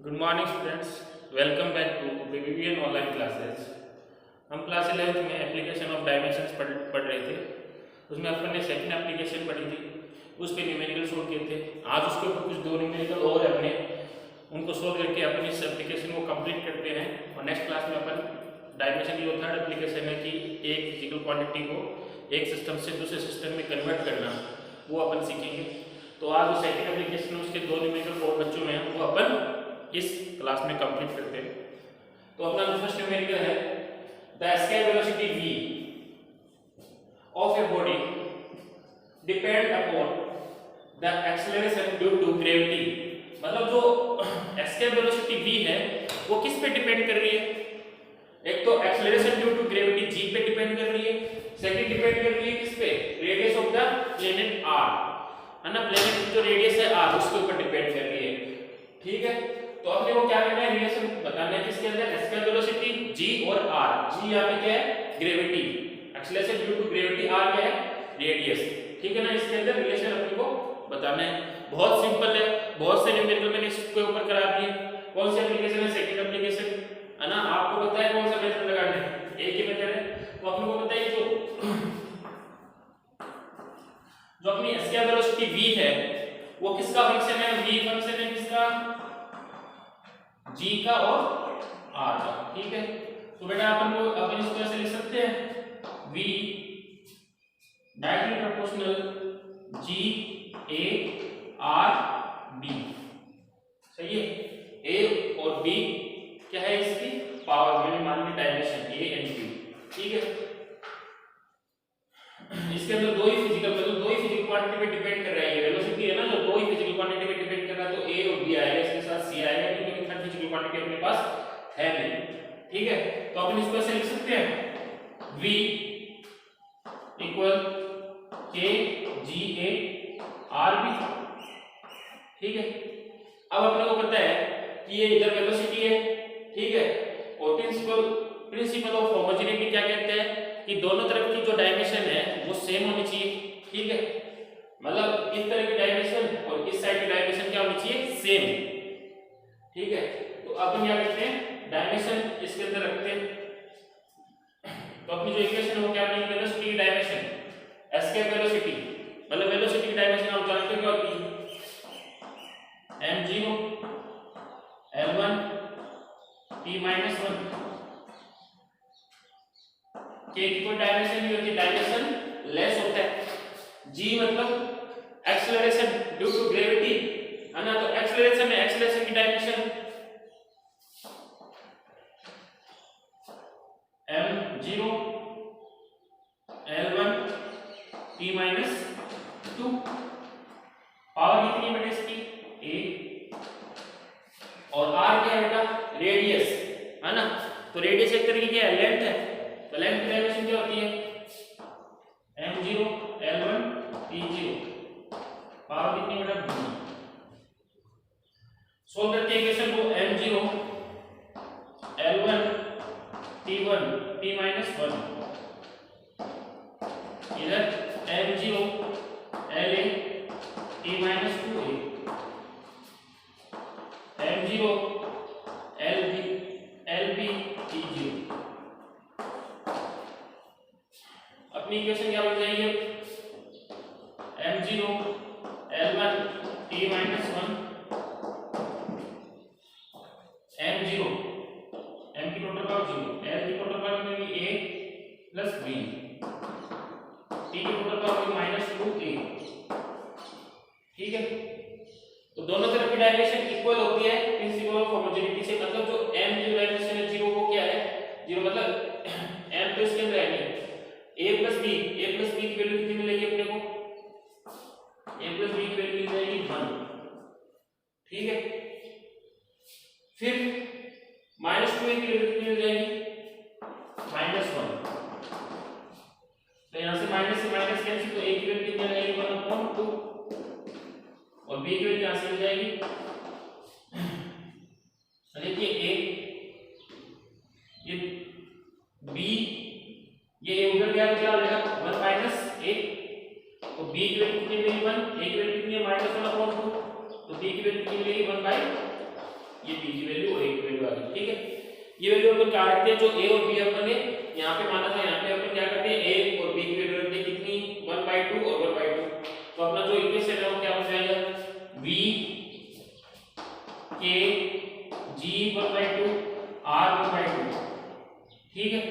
Good morning students, welcome back to BBVN online classes. हम class 11th में application of dimensions पढ़ रहे थे। उसमें अपन ने सेकंड एप्लीकेशन पढ़ी थी, उस पर न्यूमेरिकल सोल्व किए थे। आज उसके ऊपर कुछ दो न्यूमेरिकल और अपने उनको सोल्व करके अपन इस एप्लीकेशन को कंप्लीट करते हैं। और नेक्स्ट क्लास में अपन डायमेंशन की जो थर्ड एप्लीकेशन है कि एक फिजिकल क्वांटिटी को एक सिस्टम से दूसरे सिस्टम में कन्वर्ट करना, वो अपन सीखेंगे। तो आज जो सेकंड एप्लीकेशन उसके दो न्यूमेरिकल और बच्चों में वो अपन इस क्लास में कंप्लीट करते हैं। तो अपना जो फर्स्ट न्यूमेरिकल है, the escape velocity v of a body depend upon the acceleration due to gravity. मतलब जो एस्केप वेलोसिटी v है वो किस पे डिपेंड कर रही है? एक तो acceleration due to gravity g पे डिपेंड कर रही है, सेकंड डिपेंड कर रही है किस पे? Radius of the planet r, है ना। प्लेनेट जो रेडियस है r उसके ऊपर डिपेंड कर रही है, ठीक है। तो अपने को क्या करना है, रिलेशन बताना है किसके अंदर, एस्केप वेलोसिटी g और r। g यहां पे क्या है? Gravity. Acceleration due to gravity, r क्या है? रेडियस, ठीक है ना। इसके अंदर रिलेशन अपने को बताना है। बहुत सिंपल है, बहुत से न्यूमेरिकल मैंने इसके ऊपर करा दिए। कौन सी एप्लीकेशन है? सेकंड एप्लीकेशन, है ना। आपको पता है कौन सा मेथड लगाना है? एक ही मेथड है। तो अपने को पता है जो अपनी एस्केप वेलोसिटी v है वो किसका फंक्शन है? v फंक्शन है किसका? g का और r का, ठीक है। तो बेटा अपन इसको ऐसे लिख सकते हैं, v directly proportional g a r b। सही है। a और b क्या है? इसकी पावर, मैंने मान ली डायमेंशन a एंड b, ठीक है। इसके अंदर दो ही फिजिकल क्वांटिटी पे डिपेंड कर रहा है। ये वेलोसिटी है ना, जो दो ही फिजिकल क्वांटिटी पे डिपेंड कर रहा है, तो a और b आएगा, इसके साथ c आएगा, क्योंकि थर्ड फिजिकल क्वांटिटी अपने पास है नहीं, ठीक है। तो अपन इसको ऐसे लिख सकते हैं, v equal k g a r b, ठीक है। अब अपने को पता है कि ये इधर वेलोसिटी है, ठीक है। और प्रिंसिपल ऑफ होमोजेनिटी क्या कहते हैं कि दोनों तरफ की जो डायमेंशन है वो सेम होनी चाहिए, ठीक है। मतलब इस तरह की डायमेंशन और इस साइड की डायमेंशन क्या होनी चाहिए? सेम, ठीक है। तो अपन क्या करते हैं, डायमेंशन इसके अंदर रखते हैं। तो अपनी जो इक्वेशन है वो क्या बनेगी? वेलोसिटी की डायमेंशन, एस्केप वेलोसिटी, मतलब वेलोसिटी की डायमेंशन आप जानते हो क्या होती है? m0 l1 t-1। k की कोई डायमेंशन नहीं होती, डायमेंशन लेस होता है। g मतलब एक्सेलरेशन ड्यू टू ग्रेविटी, है ना। तो एक्सेलरेशन है, एक्सेलरेशन की dimension m0 l1 t-2। Power कितनी है बेटा इसकी? a। और r क्या है बेटा? रेडियस, है ना। तो रेडियस एक तरीके की लेंथ है, तो लेंथ की डायमेंशन क्या होती है? m0 l1 t0। पावर कितनी बेटा? 2। सोल्व करते हैं इक्वेशन को, m0 l1 t1 t-1, इधर m0 la t-2a, m0 lb t0। अपनी इक्वेशन क्या बन जाएगी? m0 l1 t-1 m0, m की टोटल पावर 0, l की टोटल पावर कितनी होगी? a प्लस b, t की टोटल पावर होगी -2a, ठीक है। तो दोनों तरफ की डायमेंशन इक्वल होती है प्रिंसिपल ऑफ होमोजेनिटी से। मतलब जो m की डायमेंशन है 0, वो क्या है? 0 मतलब m तो इसके अंदर है नहीं, a प्लस b की वैल्यू कितनी मिलेगी अपने को? a प्लस b की वैल्यू मिल जाएगी 1, ठीक है। फिर -2a की वैल्यू कितनी मिल जाएगी? -1। तो यहां से माइनस से माइनस कैंसिल, तो a की वैल्यू कितनी आ जाएगी? 1/2, और b की वैल्यू यहां से मिल जाएगी। देखिए a, ये b, ये a उधर गया तो क्या हो जाएगा? 1 माइनस a। तो b की वैल्यू कितनी मिलेगी? 1, a की वैल्यू कितनी है? -1/2, तो b की वैल्यू कितनी मिलेगी? 1/2। ये p की वैल्यू और a की वैल्यू आ गई। ठीक है, ये वैल्यू अपन क्या रखते हैं, जो a और b अपन ने यहाँ पे माना था, यहाँ पे अपन क्या करते हैं, a और b की वैल्यू रखते हैं कितनी, 1/2 और 1/2। तो अपना जो इक्वेशन है वो क्या हो जाएगा, v k g 1/2 r 1/2। ठीक है,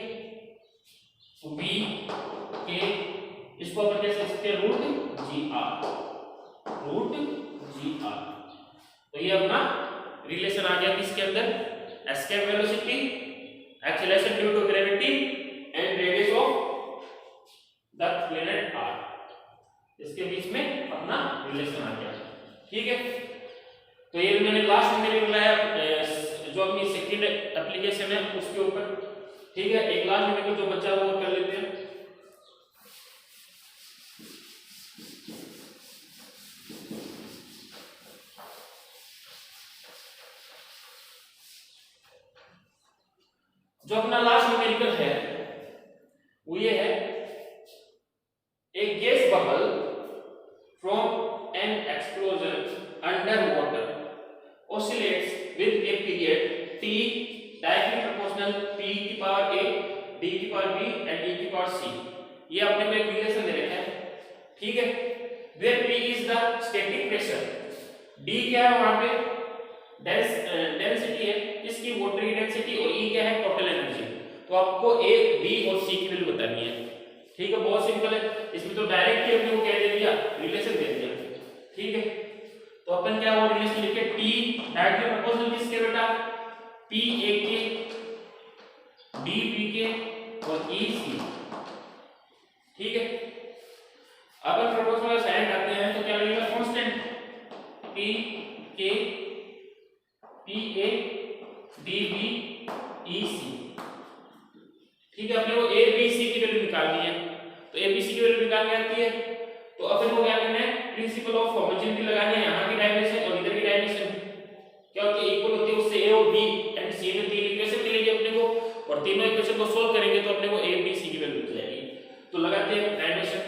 तो v k इसको अपन कैसे लिख सकते हैं, रूट जी आर। तो ये अपना रिलेशन आ गया किसके अंदर, escape velocity, acceleration due to gravity and radius of the planet r, इसके बीच में अपना रिलेशन आ गया। ठीक है, तो ये मैंने लास्ट में बताया जो अपनी सेकंड एप्लीकेशन है उसके ऊपर। ठीक है, एक लास्ट में जो बच्चा वो कर लेते हैं। जो अपना लास्ट न्यूमेरिकल है वो ये है, एक gas bubble from N explosion under water oscillates with a period t directly proportional p की पावर a, d की पावर b and e की पावर c। ये आपने को एक रिलेशन दे रखा है। ठीक है, where p is the static pressure, d क्या है वहां पे डेंसिटी है इसकी, वाटर की डेंसिटी, और e क्या है, टोटल एनर्जी। तो आपको a b और c की वैल्यू बतानी है। ठीक है, बहुत सिंपल है, इसमें तो डायरेक्ट ही हमने वो क्या दे दिया, रिलेशन दे दिया। ठीक है, तो अपन क्या वो रिलेशन लिखे, t डायरेक्टली प्रोपोर्शनल किसके बेटा, p a के, d b के और e c। ठीक है, अपन प्रोपोर्शनल साइन करते हैं तो क्या लगेगा, constant p k p a d b e c। ठीक है, अपने को a b c की वैल्यू निकालनी है, तो a b c की वैल्यू निकालनी आती है तो अपन को क्या करना है, प्रिंसिपल ऑफ होमोजेनिटी लगाना है, यहाँ की डायमेंशन और इधर की डायमेंशन क्या होती है, इक्वल होती है, उससे a और b एंड c में तीन इक्वेशन मिलेगी अपने को, और तीनों इक्वेशन को सॉल्व करेंगे तो अपने को a b c की वैल्यू मिल जाएगी। तो लगाते हैं डायमेंशन,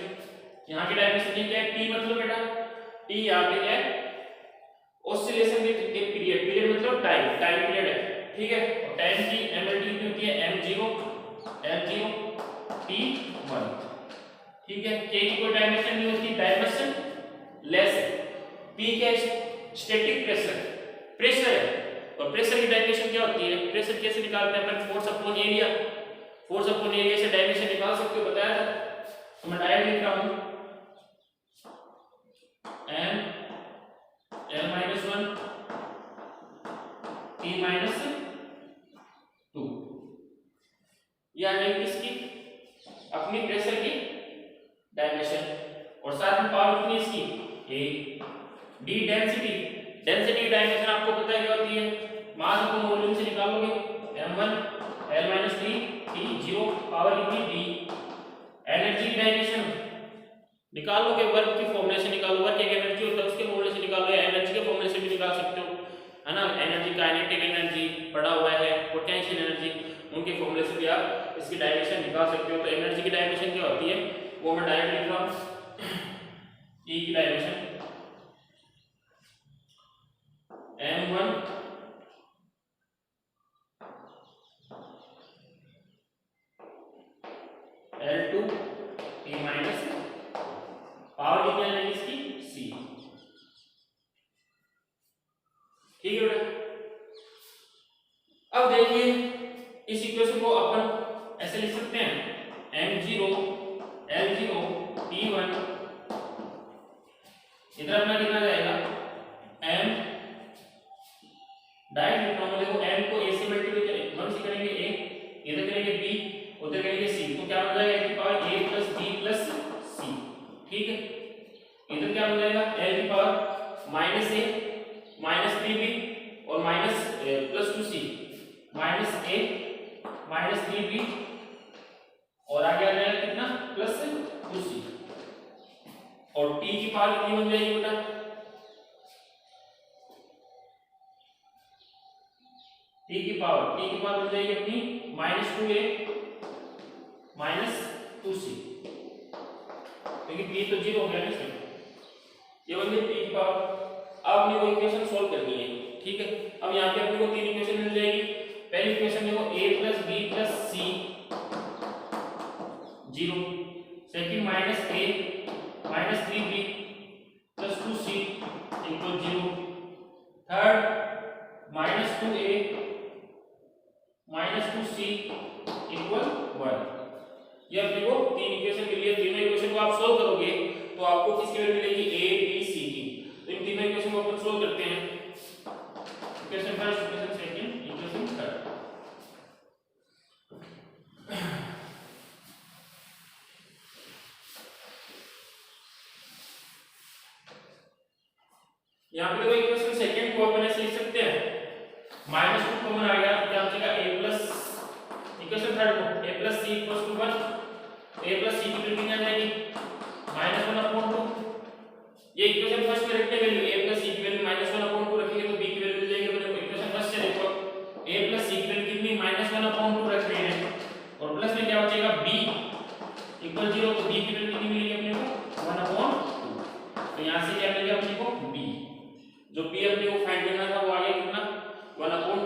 यहाँ की डायमेंशन क्या है, t मतलब बेटा, t यहाँ पे क्या है, oscillation with a period, period मतलब टाइम पीरियड है। ठीक है, और टाइम की एमएलटी कितनी होती है, m0 t1। ठीक है, k की कोई डायमेंशन नहीं होती, डायमेंशन लेस है। p क्या है, स्टैटिक प्रेशर है, और प्रेशर की डायमेंशन क्या होती है, प्रेशर कैसे निकालते हैं अपन, force upon area, force upon area से डायमेंशन निकाल सकते हो, बताया था। तो मैं डायरेक्ट लिख रहा हूं m l-1 t-2, यानी किसकी, अपनी प्रेशर की डायमेंशन, और साथ में पावर कितनी इसकी, a, d डेंसिटी की डायमेंशन आपको पता है क्या होती है, मास अपॉन वॉल्यूम से निकालोगे, m1 l-3 t0 पावर कितनी d। एनर्जी की डायमेंशन निकालोगे, वर्क की फॉर्मूले से निकालो, वर्क एक एनर्जी होता है उसके फॉर्मूले से निकालो, या एनर्जी के फॉर्मूले से भी निकाल सकते हो, है ना। एनर्जी, काइनेटिक एनर्जी पड़ा हुआ है, पोटेंशियल एनर्जी, उनके फॉर्मूले से भी आप इसकी डायमेंशन निकाल सकते हो। तो एनर्जी की डायमेंशन क्या होती है वो मैं डायरेक्ट लिख रहा हूं, ई की dimension m1 l2 t minus power कितनी आएगी इसकी, c। ठीक है बेटा, अब देखिए इस इक्वेशन को अपन ऐसे लिख सकते हैं, m0 l0 t1, इधर अपना कितना जाएगा, m डायरेक्ट लिखना होगा, देखो m को a से मल्टीप्लाई करेंगे, 1 से करेंगे a, इधर करेंगे b, उधर करेंगे c, तो क्या बन जाएगा, a की power a plus b plus c। ठीक है, इधर क्या बन जाएगा, l की power minus a minus 3b और minus plus 2c, minus a minus 3b और आगे आ जाएगा कितना, प्लस 2c, और t की पावर कितनी बन जाएगी बेटा, t की पावर बन जाएगी अपनी माइनस 2a माइनस 2c, क्योंकि b तो 0 हो गया ना इसमें, ये बन गई t की पावर। अब अपनी को इक्वेशन सॉल्व करनी है। ठीक है, अब यहाँ पे अपने को थर्ड -2a -2c इक्वल 1। ये अपने को तीन इक्वेशन मिली है। तीनों इक्वेशन को आप सोल्व करोगे तो आपको किसकी वैल्यू मिलेगी, a b c की। तो इन तीनों इक्वेशन को अपन सोल्व करते हैं। Equation first, equation second, equation third. यहाँ पे देखो इक्वेशन सेकंड को अपन ऐसे लिख सकते हैं, -2 कॉमन आ गया तो क्या बचेगा a प्लस, इक्वेशन थर्ड को a plus c equals to 1। a plus c की वैल्यू कितनी आ जाएगी, -1/2। ये इक्वेशन फर्स्ट में रखते वैल्यू a प्लस c की वैल्यू -1/2 रखेंगे तो b की वैल्यू मिल जाएगी। अपने को इक्वेशन फर्स्ट से देखो a प्लस c की वैल्यू कितनी, -1/2 रख रहे हैं और प्लस में क्या बचेगा b इक्वल 0। तो b की वैल्यू कितनी मिलेगी अपने को, 1/2। तो यहां से क्या मिलेगा अपने को b, जो p अपने को फाइंड करना था वो आ गया कितना, 1/2।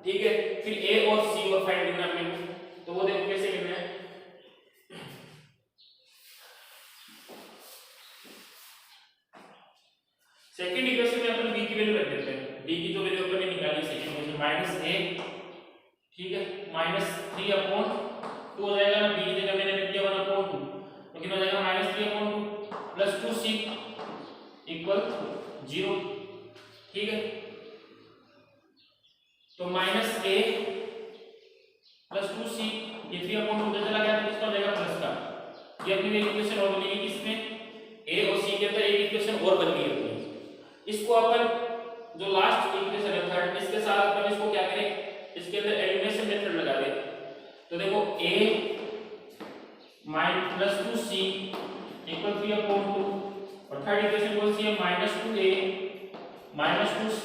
ठीक है, फिर a और c और फाइंड करना अपने को, तो वो देखो कैसे करना है। सेकंड इक्वेशन में अपन b की वैल्यू रख देते हैं। d की जो वैल्यू अपन ने निकाली सेकंड इक्वेशन -a, ठीक है, -3/2 हो जाएगा ना, b की जगह मैंने लिख दिया 1/2, तो कितना हो जाएगा -3/2 प्लस 2c इक्वल 0। ठीक है, तो -a प्लस 2c, ये 3/2 उधर चला गया तो किसका हो जाएगा, प्लस का। ये अपनी इक्वेशन और बनेगी किसमें, a और c के अंदर एक इक्वेशन और बन गई अपनी। इसको अपन जो लास्ट इक्वेशन है थर्ड, इसके साथ अपन इसको क्या करें, इसके अंदर एलिमिनेशन मेथड लगा दे। तो देखो a प्लस 2c इक्वल 3/2 और थर्ड इक्वेशन कौन सी है, -2a -2c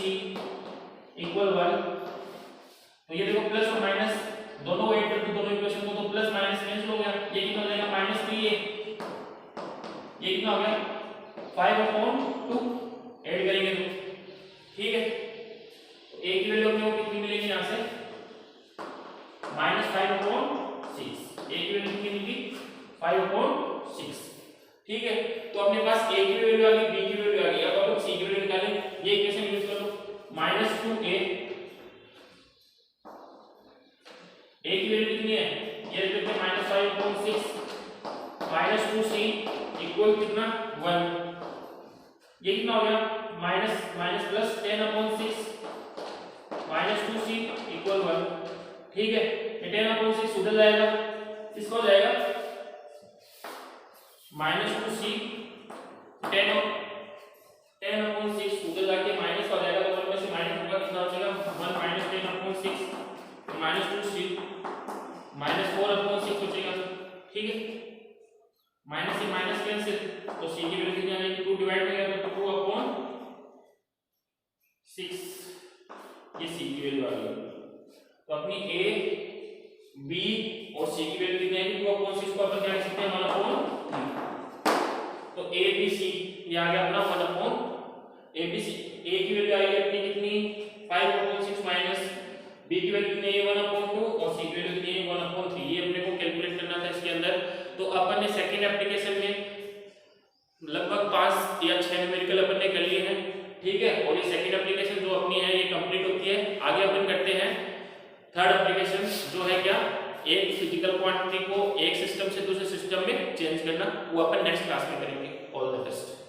इक्वल 1। तो ये देखो प्लस और माइनस दोनों ऐड कर दो दोनों इक्वेशन को, तो प्लस माइनस कैंसिल हो गया। ये कितना हो जाएगा, -3a, ये कितना हो गया 5/2 ऐड करेंगे तो। ठीक है, तो a की वैल्यू अपने को कितनी मिलेगी यहाँ से, -5/6। a की वैल्यू कितनी मिलेगी, 5/6। ठीक है, तो अपने पास a की वैल्यू आ गई, b की वैल्यू आ गई। अब अपन c की वैल्यू निकालें। ये इक्वेशन यूज कर लो, -2a, a की वैल्यू कितनी है, ये देखते हैं -5/6 -2c इक्वल कितना 1। ये कितना हो गया, माइनस प्लस 10/6 -2c इक्वल 1। ठीक है, ये 10/6 उधर जाएगा, इसको हो जाएगा -2c 10/6 उधर जाके माइनस हो जाएगा, तो 1 में से माइनस होगा, कितना हो जाएगा 1 - 10/6 -2c -4/6 हो जाएगा। ठीक है, माइनस से माइनस कैंसिल, तो c की वैल्यू कितनी आ जाएगी, 2 डिवाइड में गया तो 2/6, ये c की वैल्यू आ गई। तो अपनी a b और c की वैल्यू कितनी आएगी, 2/6 को अपन क्या लिख सकते हैं, 1/3। तो a b c ये आ गया अपना 1/, a b c, a की वैल्यू आएगी अपनी कितनी 5/6 माइनस b की वैल्यू कितनी है 1/2 और c की वैल्यू कितनी है 1/3। ये अपने को कैलकुलेट करना था इसके अंदर। तो अपन ने सेकंड एप्लीकेशन में लगभग 5 या 6 न्यूमेरिकल अपन ने कर लिए हैं। ठीक है, और ये सेकंड एप्लीकेशन जो अपनी है ये कंप्लीट होती है। आगे अपन करते हैं थर्ड एप्लीकेशन, जो है क्या, एक फिजिकल क्वांटिटी को एक सिस्टम से दूसरे सिस्टम में चेंज करना। वो अपन नेक्स्ट क्लास में करेंगे। All the best.